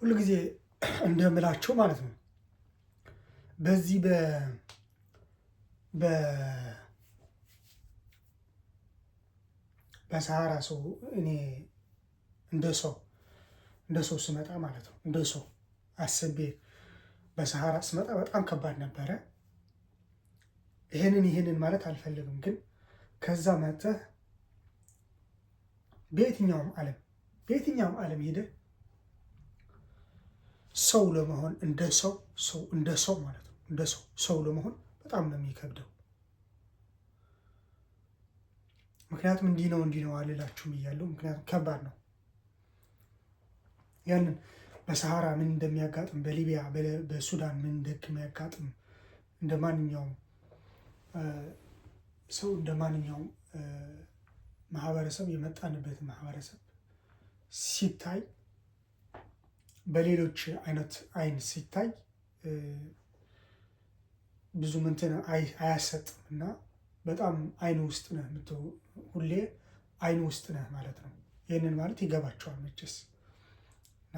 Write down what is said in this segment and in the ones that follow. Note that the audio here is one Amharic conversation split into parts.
ሁሉ ጊዜ እንደምላቸው ማለት ነው በዚህ በሰሃራ ሰው እኔ እንደ ሰው ስመጣ ማለት ነው እንደ ሰው አስቤ በሰሃራ ስመጣ በጣም ከባድ ነበረ። ይሄንን ማለት አልፈልግም፣ ግን ከዛ መጥተህ በየትኛውም ዓለም ሄደህ ሰው ለመሆን እንደ ሰው ማለት ነው እንደ ሰው ለመሆን በጣም ነው የሚከብደው። ምክንያቱም እንዲህ ነው አልላችሁም እያለሁ፣ ምክንያቱም ከባድ ነው። ያንን በሰሃራ ምን እንደሚያጋጥም፣ በሊቢያ በሱዳን ምን እንደሚያጋጥም እንደ ማንኛውም ሰው እንደ ማንኛውም ማህበረሰብ የመጣንበት ማህበረሰብ ሲታይ በሌሎች አይን ሲታይ ብዙ እንትን አያሰጥም እና በጣም አይን ውስጥ ነህ ሁሌ አይን ውስጥ ነህ ማለት ነው። ይህንን ማለት ይገባቸዋል መቼስ እና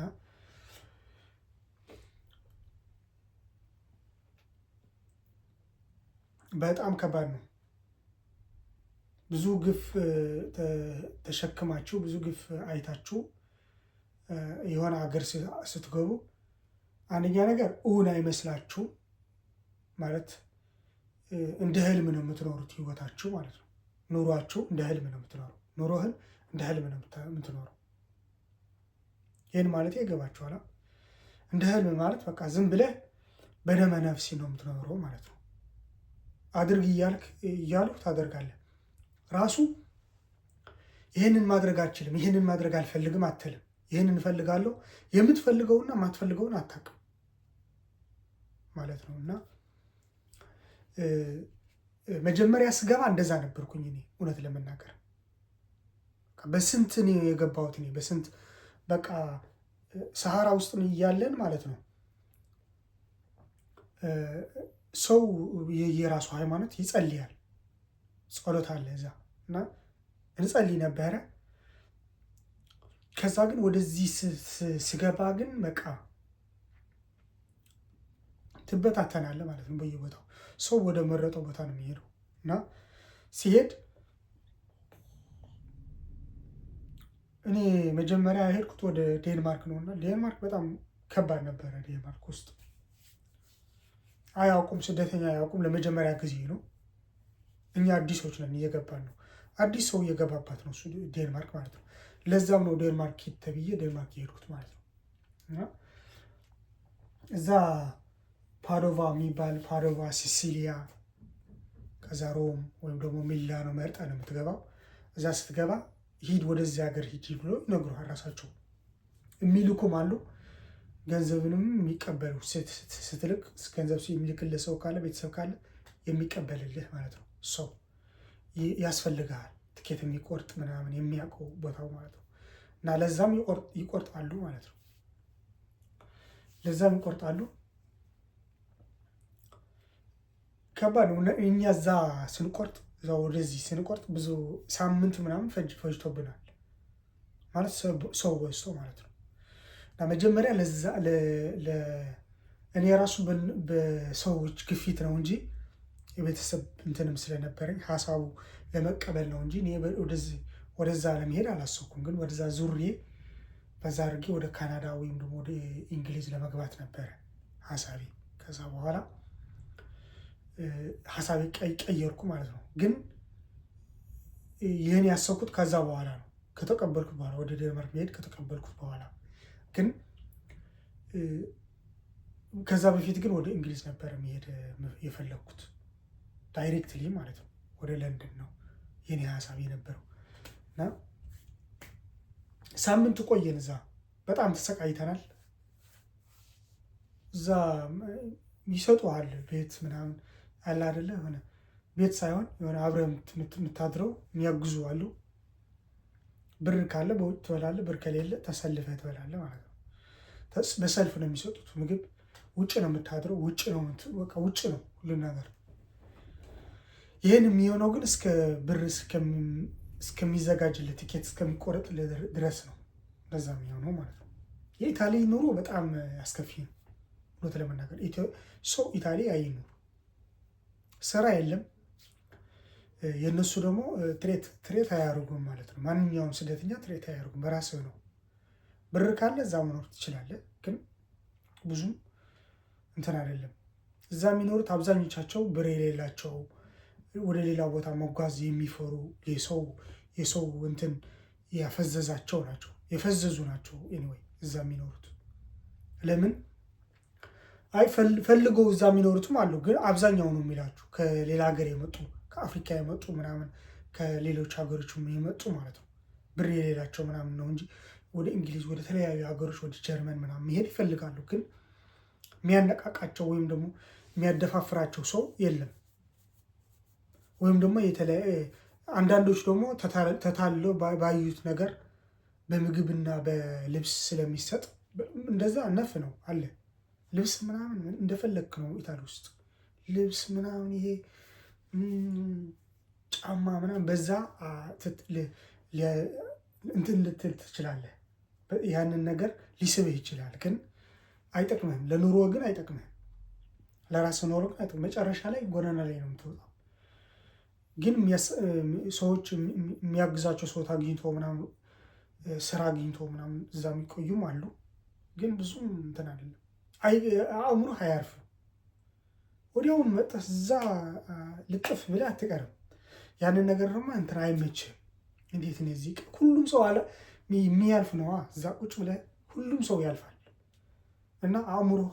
በጣም ከባድ ነው። ብዙ ግፍ ተሸክማችሁ ብዙ ግፍ አይታችሁ የሆነ ሀገር ስትገቡ አንደኛ ነገር እውን አይመስላችሁ ማለት እንደ ህልም ነው የምትኖሩት ህይወታችሁ ማለት ነው። ኑሯችሁ እንደ ህልም ነው የምትኖሩ፣ ኑሮህን እንደ ህልም ነው የምትኖረው። ይህን ማለት ይገባችኋል። እንደ ህልም ማለት በቃ ዝም ብለህ በደመ ነፍሲ ነው የምትኖረው ማለት ነው። አድርግ እያልኩ ታደርጋለህ። ራሱ ይህንን ማድረግ አልችልም፣ ይህንን ማድረግ አልፈልግም አትልም። ይህንን እፈልጋለሁ፣ የምትፈልገውና የማትፈልገውን አታውቅም ማለት ነው። እና መጀመሪያ ስገባ እንደዛ ነበርኩኝ እኔ እውነት ለመናገር በስንት እኔ የገባሁት በስንት በቃ ሰሃራ ውስጥ እያለን ማለት ነው። ሰው የራሱ ሃይማኖት ይጸልያል፣ ጸሎት አለ እዛ እና እንጸልይ ነበረ። ከዛ ግን ወደዚህ ስገባ ግን በቃ ትበታተናለህ ማለት ነው። በየቦታው ሰው ወደ መረጠው ቦታ ነው የሚሄደው እና ሲሄድ እኔ መጀመሪያ የሄድኩት ወደ ዴንማርክ ነው እና ዴንማርክ በጣም ከባድ ነበረ። ዴንማርክ ውስጥ አያውቁም፣ ስደተኛ አያውቁም። ለመጀመሪያ ጊዜ ነው። እኛ አዲሶች ነን፣ እየገባን ነው። አዲስ ሰው እየገባባት ነው ዴንማርክ ማለት ነው። ለዛም ነው ዴንማርክ ሂድ ተብዬ ዴንማርክ የሄድኩት ማለት ነው። እና እዛ ፓዶቫ፣ ሲሲሊያ፣ ከዛ ሮም ወይም ደግሞ ሚላኖ መርጠ ነው የምትገባው። እዛ ስትገባ ሂድ ወደዚህ ሀገር ሂድ ብሎ ይነግሩሃል። ራሳቸው የሚልኩም አሉ፣ ገንዘብንም የሚቀበሉ ስትልክ ገንዘብ የሚልክልህ ሰው ካለ ቤተሰብ ካለ የሚቀበልልህ ማለት ነው። ሰው ያስፈልግሃል፣ ትኬት የሚቆርጥ ምናምን የሚያውቀው ቦታው ማለት ነው። እና ለዛም ይቆርጣሉ ማለት ነው። ለዛም ይቆርጣሉ። ከባድ ነው። እኛ እዛ ስንቆርጥ እዛ ወደዚህ ስንቆርጥ ብዙ ሳምንት ምናምን ፈጅቶብናል ማለት ሰው በዝቶ ማለት ነው። እና መጀመሪያ እኔ ራሱ በሰዎች ግፊት ነው እንጂ የቤተሰብ እንትንም ስለነበረኝ ሀሳቡ ለመቀበል ነው እንጂ እኔ ወደዛ ለመሄድ አላሰብኩም። ግን ወደዛ ዙሬ በዛ አድርጌ ወደ ካናዳ ወይም ደግሞ ወደ እንግሊዝ ለመግባት ነበረ ሀሳቤ። ከዛ በኋላ ሀሳቤ ቀየርኩ ማለት ነው። ግን ይህን ያሰብኩት ከዛ በኋላ ነው፣ ከተቀበልኩት በኋላ ወደ ዴንማርክ መሄድ ከተቀበልኩት በኋላ። ግን ከዛ በፊት ግን ወደ እንግሊዝ ነበረ መሄድ የፈለግኩት ዳይሬክትሊ ማለት ነው። ወደ ለንደን ነው የኔ ሀሳብ የነበረው እና ሳምንት ቆየን እዛ። በጣም ተሰቃይተናል። እዛ ይሰጡሃል ቤት ምናምን አለ አይደለ? ሆነ ቤት ሳይሆን የሆነ አብረህ የምታድረው የሚያግዙ አሉ። ብር ካለ በውጭ ትበላለህ፣ ብር ከሌለ ተሰልፈህ ትበላለህ ማለት ነው። በሰልፍ ነው የሚሰጡት ምግብ። ውጭ ነው የምታድረው፣ ውጭ ነው ሁሉ ነገር። ይህን የሚሆነው ግን እስከ ብር እስከሚዘጋጅልህ ቲኬት እስከሚቆረጥ ድረስ ነው። ለዛ የሚሆነው ማለት ነው። የኢታሊ ኑሮ በጣም አስከፊ ነው። እውነት ለመናገር ሰው ኢታሊ አይኑር፣ ስራ የለም። የእነሱ ደግሞ ትሬት አያደርጉም ማለት ነው። ማንኛውም ስደተኛ ትሬት አያደርጉም። በራስህ ነው። ብር ካለ እዛ መኖር ትችላለህ፣ ግን ብዙም እንትን አይደለም። እዛ የሚኖሩት አብዛኞቻቸው ብር የሌላቸው ወደ ሌላ ቦታ መጓዝ የሚፈሩ የሰው እንትን ያፈዘዛቸው ናቸው፣ የፈዘዙ ናቸው። ኤኒዌይ እዛ የሚኖሩት ለምን ፈልገው እዛ የሚኖሩትም አሉ፣ ግን አብዛኛው ነው የሚላችሁ ከሌላ ሀገር የመጡ ከአፍሪካ የመጡ ምናምን ከሌሎች ሀገሮች የመጡ ማለት ነው። ብር የሌላቸው ምናምን ነው እንጂ ወደ እንግሊዝ ወደ ተለያዩ ሀገሮች ወደ ጀርመን ምናምን መሄድ ይፈልጋሉ፣ ግን የሚያነቃቃቸው ወይም ደግሞ የሚያደፋፍራቸው ሰው የለም። ወይም ደግሞ አንዳንዶች ደግሞ ተታለው ባዩት ነገር በምግብና በልብስ ስለሚሰጥ እንደዛ ነፍ ነው አለ። ልብስ ምናምን እንደፈለግክ ነው ኢታሊ ውስጥ ልብስ ምናምን ይሄ ጫማ ምናምን በዛ እንትን ልትል ትችላለህ። ያንን ነገር ሊስብህ ይችላል፣ ግን አይጠቅምህም። ለኑሮ ግን አይጠቅምህም። ለራስህ ኖሮ ግን አይጠቅምህም። መጨረሻ ላይ ጎዳና ላይ ነው የምትወጣው። ግን ሰዎች የሚያግዛቸው ሰው አግኝቶ ምናምን ስራ አግኝቶ ምናምን እዛ የሚቆዩም አሉ፣ ግን ብዙም እንትን አይደለም። አእምሮህ አያርፍም። ወዲያውኑ መጥተህ እዛ ልጥፍ ብለህ አትቀርም። ያንን ነገር ደግሞ እንትን አይመችህም። እንዴት እነዚህ ሁሉም ሰው አለ የሚያልፍ ነዋ። እዛ ቁጭ ብለህ ሁሉም ሰው ያልፋል እና አእምሮህ